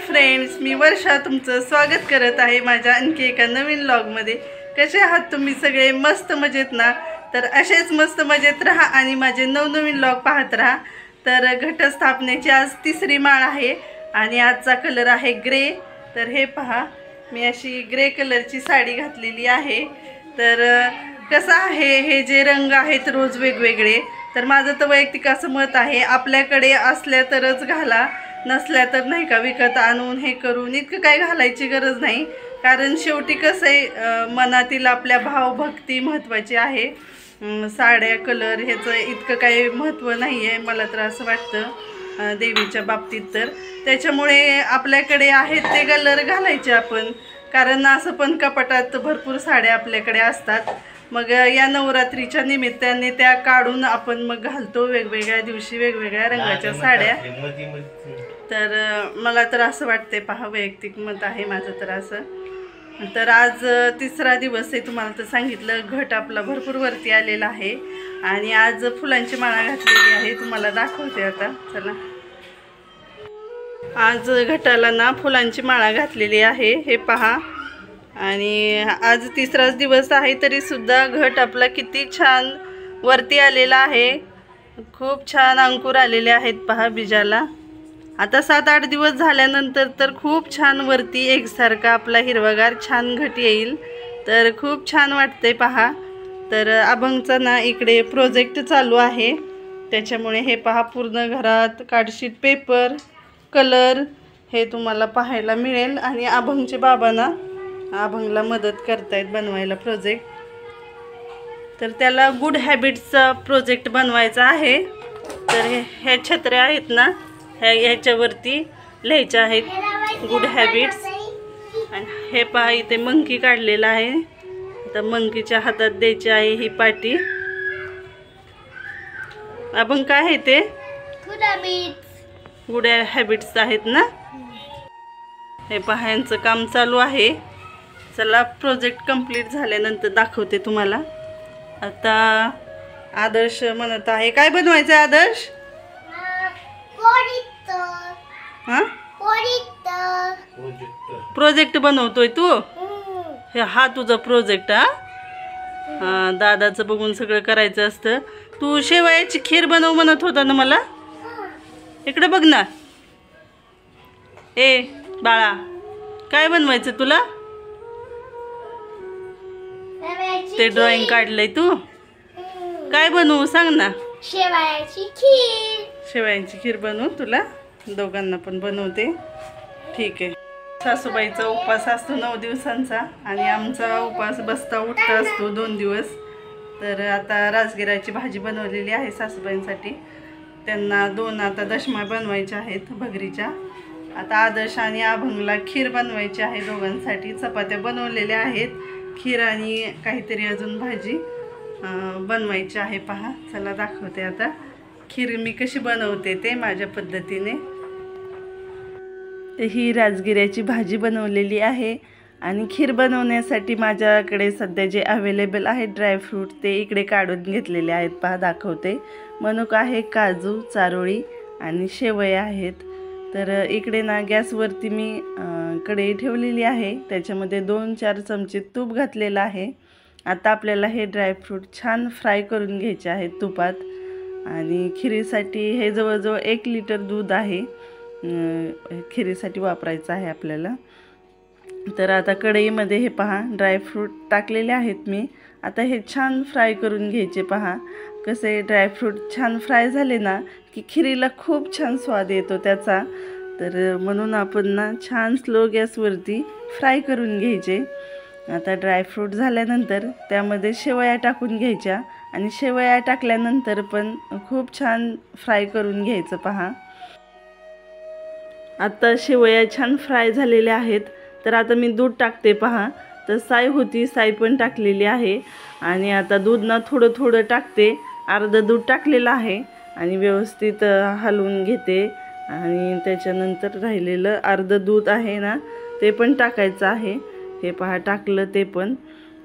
Friends, मी वर्षा तुमचं स्वागत करत आहे माझ्या आणखी एका नवीन व्लॉगमध्ये। कसे आहात तुम्ही सगळे? मस्त मजेत ना? तर असेच मस्त मजेत राहा आणि माझे नवनवीन व्लॉग पाहत राहा। तर घटस्थापनेची आज तिसरी माळ आहे आणि आजचा कलर आहे ग्रे। तर हे पहा, मी अशी ग्रे कलरची साडी घातलेली आहे। तर कसं आहे, हे जे रंग आहेत रोज वेगवेगळे, तर माझं तर वैयक्तिक असं मत आहे, आपल्याकडे असल्या तरच घाला, नसल्या तर नाही का विकत आणून हे करून इतकं काय घालायची गरज नाही। कारण शेवटी कसं आहे, मनातील आपल्या भावभक्ती महत्त्वाची आहे। साड्या कलर ह्याचं इतकं काही महत्त्व नाही आहे मला तर असं वाटतं देवीच्या बाबतीत। तर त्याच्यामुळे आपल्याकडे आहेत ते कलर घालायचे आपण, कारण असं पण कपाटात भरपूर साड्या आपल्याकडे असतात। मग या नवरात्रीच्या निमित्ताने त्या काढून आपण मग घालतो वेगवेगळ्या दिवशी वेगवेगळ्या रंगाच्या साड्या। तर मला तर असं वाटते, पहा वैयक्तिक मत आहे माझं तर असं। तर आज तिसरा दिवस आहे, तुम्हाला तर सांगितलं घट आपला भरपूर वरती आलेला आहे आणि आज फुलांची माळा घातलेली आहे, तुम्हाला दाखवते आता। चला, आज घटाला ना फुलांची माळा घातलेली आहे, हे पहा। आणि आज तिसराच दिवस आहे तरी सुद्धा घट आपला किती छान वरती आलेला आहे, खूप छान अंकुर आलेले आहेत पहा बीजाला। आता 7-8 दिवस झाल्यानंतर तर खूप छान वरती एकसारखा आपला हिरवागार छान घट येईल, तर खूप छान वाटते पहा। तर अभंगचा ना इकडे प्रोजेक्ट चालू आहे, त्याच्यामुळे हे पहा पूर्ण घरात कार्डशीट पेपर कलर हे तुम्हाला पाहायला मिळेल। आणि अभंगचे बाबा ना अभंगला मदत करतायत बनवायला प्रोजेक्ट। तर त्याला गुड हॅबिट्सचा प्रोजेक्ट बनवायचा आहे। तर हे छत्र्या आहेत ना, ह्याच्यावरती लिहायचे आहेत गुड हॅबिट्स। आणि हे पहा इथे मंकी काढलेला आहे, आता मंकीच्या हातात द्यायची आहे ही पाटी। अभंग काय आहे ते? गुड हॅबिट्स आहेत ना। हे पहा यांचं काम चालू आहे। चला, प्रोजेक्ट कंप्लीट झाल्यानंतर दाखवते तुम्हाला। आता आदर्श म्हणत आहे, काय बनवायचं आहे आदर्श? हां, प्रोजेक्ट बनवतोय तू? हा तुझा प्रोजेक्ट? हां, दादाचं बघून सगळं करायचं असतं। तू शेवयाची खीर बनव म्हणत होता ना मला, इकडे बघ ना। ए बाळा, काय बनवायचं तुला? ते ड्रॉइंग काढलंय तू, काय बनवू सांग ना? शेवयाची खीर। शेवयाची खीर बनवू, तुला दोघांना पण बनवते, ठीक आहे। सासूबाईचा उपवास असतो 9 दिवसांचा आणि आमचा उपवास बसता उठता असतो 2 दिवस। तर आता राजगिराची भाजी बनवलेली आहे सासूबाईंसाठी, त्यांना 2 आता दशमा बनवायच्या आहेत भगरीच्या। आता आदर्श आणि अभंगला खीर बनवायची आहे दोघांसाठी, चपात्या बनवलेल्या आहेत, खीर आणि काहीतरी अजून भाजी बनवायची आहे पहा। चला दाखवते आता खीर मी कशी बनवते ते माझ्या पद्धतीने। ही राजगिऱ्याची भाजी बनवलेली आहे आणि खीर बनवण्यासाठी माझ्याकडे सध्या जे अवेलेबल आहेत ड्रायफ्रूट ते इकडे काढून घेतलेले आहेत पहा, दाखवते। मनुका आहे, काजू, चारोळी आणि शेवया आहेत। तर इकडे ना गॅसवरती मी कढई ठेवलेली आहे, त्याच्यामध्ये 2-4 चमचे तूप घातलेलं आहे। आता आपल्याला हे ड्रायफ्रूट छान फ्राय करून घ्यायचे आहेत तुपात। आणि खिरीसाठी हे जवळजवळ 1 लिटर दूध आहे, खिरीसाठी वापरायचं आहे आपल्याला। तर आता कढईमध्ये हे पहा ड्रायफ्रूट टाकलेले आहेत मी, आता हे छान फ्राय करून घ्यायचे पहा। कसे ड्रायफ्रूट छान फ्राय झाले ना की खिरीला खूप छान स्वाद येतो त्याचा। तर म्हणून आपण ना छान स्लो गॅसवरती फ्राय करून घ्यायचे। आता ड्रायफ्रूट झाल्यानंतर त्यामध्ये शेवया टाकून घ्यायच्या आणि शेवया टाकल्यानंतर पण खूप छान फ्राय करून घ्यायचं पहा। आता शेवया छान फ्राय झालेल्या आहेत, तर आता मी दूध टाकते पहा। तर साय होती, साय पण टाकलेली आहे आणि आता दूध ना थोडं थोडं टाकते, अर्धं दूध टाकलेलं आहे आणि व्यवस्थित हलवून घेते। आणि त्याच्यानंतर राहिलेलं अर्धं दूध आहे ना ते पण टाकायचं आहे, हे पहा टाकलं ते पण।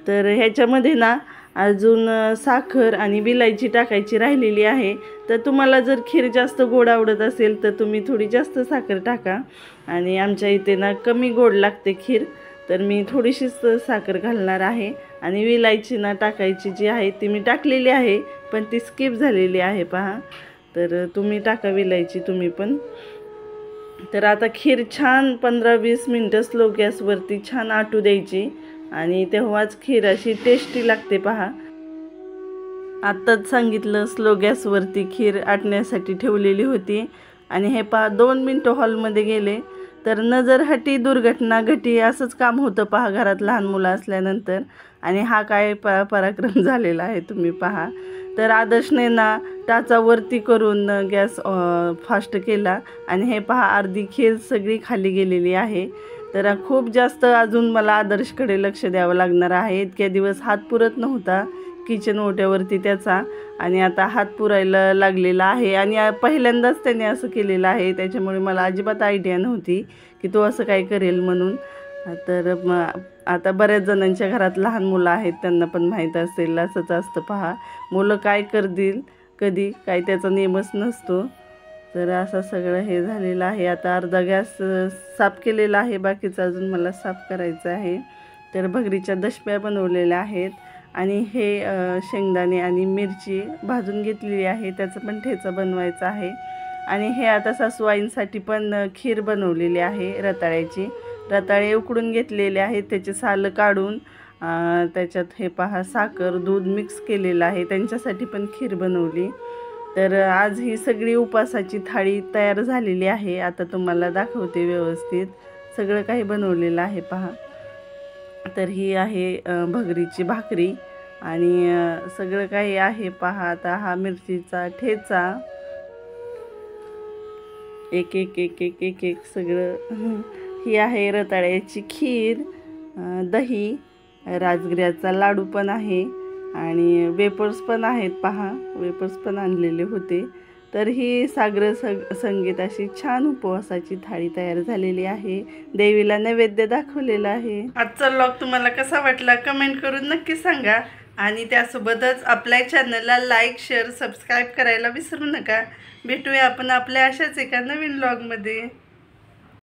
तर ह्याच्यामध्ये ना अजून साखर आणि विलायची टाकायची राहिलेली आहे. तर तुम्हाला जर खीर जास्त गोड आवडत असेल तर तुम्ही थोडी जास्त साखर टाका. आणि आमच्या इथे ना कमी गोड लागते खीर, तर मी थोडीशीच साखर घालणार आहे. आणि विलायची ना टाकायची जी आहे ती मी टाकलेली आहे, पण ती स्किप झालेली आहे पहा. तर तुम्ही टाका विलायची तुम्ही पण. तर आता खीर छान 15-20 मिनटं स्लो गॅसवरती छान आटू द्यायची आणि तेव्हाच खीर अशी टेस्टी लागते पहा. आत्ताच सांगितलं स्लो गॅसवरती खीर आटण्यासाठी ठेवलेली होती. आणि हे पहा 2 मिनटं हॉलमध्ये गेले तर नजर दुर्घटना घटी असंच काम होतं पहा घरात लहान मुलं असल्यानंतर. आणि हा काय पराक्रम झालेला आहे तुम्ही पहा. तर आदर्शने ना टाचावरती करून गॅस फास्ट केला आणि हे पहा अर्धी खीर सगळी खाली गेलेली आहे. तर खूप जास्त अजून मला आदर्शकडे लक्ष द्यावं लागणार आहे. इतक्या दिवस हात पुरत नव्हता किचन ओट्यावरती त्याचा, आणि आता हात पुरायला लागलेला आहे. आणि पहिल्यांदाच त्याने असं केलेलं आहे, त्याच्यामुळे मला अजिबात आयडिया नव्हती की तो असं काय करेल म्हणून. तर आता बऱ्याच जणांच्या घरात लहान मुलं आहेत, त्यांना पण माहीत असेल असंच असतं पहा. मुलं काय करतील कधी काय त्याचा नियमच नसतो. तर असं सगळं हे झालेलं आहे. आता अर्धा गॅस साफ केलेला आहे, बाकीचं अजून मला साफ करायचं आहे. तर भगरीच्या दशम्या बनवलेल्या आहेत आणि हे शेंगदाणे आणि मिरची भाजून घेतलेली आहे, त्याचं पण ठेचा बनवायचा आहे. आणि हे आता सासूबाईंसाठी पण खीर बनवलेली आहे रताळ्याची. रताळे उकडून घेतलेले आहेत, त्याचे सालं काढून त्याच्यात हे पहा साखर दूध मिक्स केलेलं आहे, त्यांच्यासाठी पण खीर बनवली. तर आज ही सगळी उपासाची थाळी तयार झालेली आहे. आता तुम्हाला दाखवते व्यवस्थित सगळं काही बनवलेलं आहे पहा. तर ही आहे भगरीची भाकरी आणि सगळं काही आहे पहा. आता हा मिरचीचा ठेचा, एक एक एक एक एक एक सगळं. ही आहे रताळ्याची खीर, दही, राजगिऱ्याचा लाडू पण आहे आणि वेपर्स पण आहेत पहा, वेपर्स पण आणलेले होते. तर ही संगीत अशी छान उपवासाची थाळी तयार झालेली आहे. देवीला नैवेद्य दाखवलेला आहे. आजचा व्लॉग तुम्हाला कसा वाटला कमेंट करून नक्की सांगा. आणि त्यासोबतच आपल्या चॅनलला लाईक, शेअर, सबस्क्राईब करायला विसरू नका. भेटूया आपण आपल्या अशाच एका नवीन व्लॉगमध्ये.